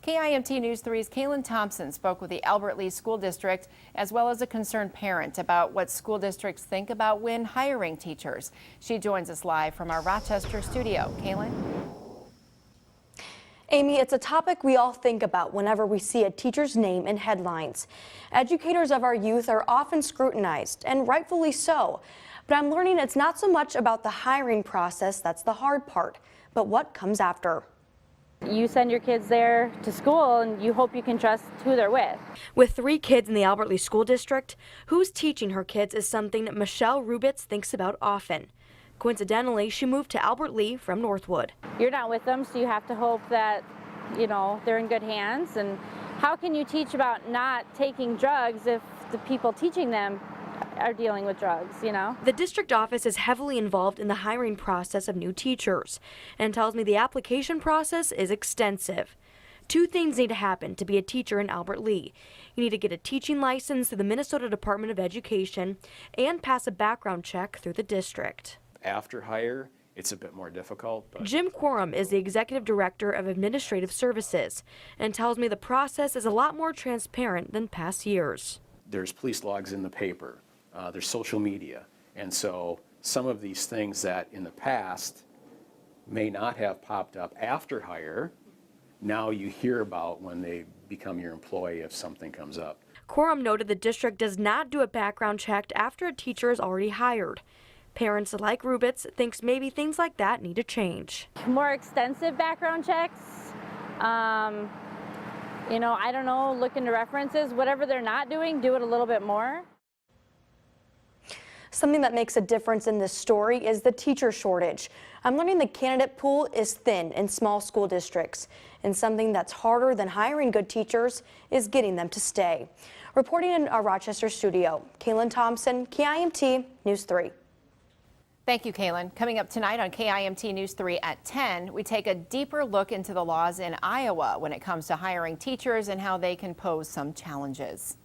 KIMT News 3's Kaylin Thompson spoke with the Albert Lea School District as well as a concerned parent about what school districts think about when hiring teachers. She joins us live from our Rochester studio. Kaylin? Amy, it's a topic we all think about whenever we see a teacher's name in headlines. Educators of our youth are often scrutinized, and rightfully so. But I'm learning it's not so much about the hiring process that's the hard part, but what comes after. You send your kids there to school and you hope you can trust who they're with. With 3 kids in the Albert Lea School District, who's teaching her kids is something Michelle Rubitz thinks about often. Coincidentally, she moved to Albert Lea from Northwood. You're not with them, so you have to hope that, they're in good hands. And how can you teach about not taking drugs if the people teaching them are dealing with drugs, The district office is heavily involved in the hiring process of new teachers and tells me the application process is extensive. 2 things need to happen to be a teacher in Albert Lea. You need to get a teaching license through the Minnesota Department of Education and pass a background check through the district. After hire, it's a bit more difficult. But Jim Quorum is the Executive Director of Administrative Services and tells me the process is a lot more transparent than past years. There's police logs in the paper, there's social media, and so some of these things that in the past may not have popped up after hire, now you hear about when they become your employee if something comes up. Quorum noted the district does not do a background check after a teacher is already hired. Parents like Rubitz thinks maybe things like that need to change. More extensive background checks, I don't know, look into references, whatever they're not doing, do it a little bit more. Something that makes a difference in this story is the teacher shortage. I'm learning the candidate pool is thin in small school districts, and something that's harder than hiring good teachers is getting them to stay. Reporting in our Rochester studio, Kaylin Thompson, KIMT News 3. Thank you, Kaylin. Coming up tonight on KIMT News 3 at 10, we take a deeper look into the laws in Iowa when it comes to hiring teachers and how they can pose some challenges.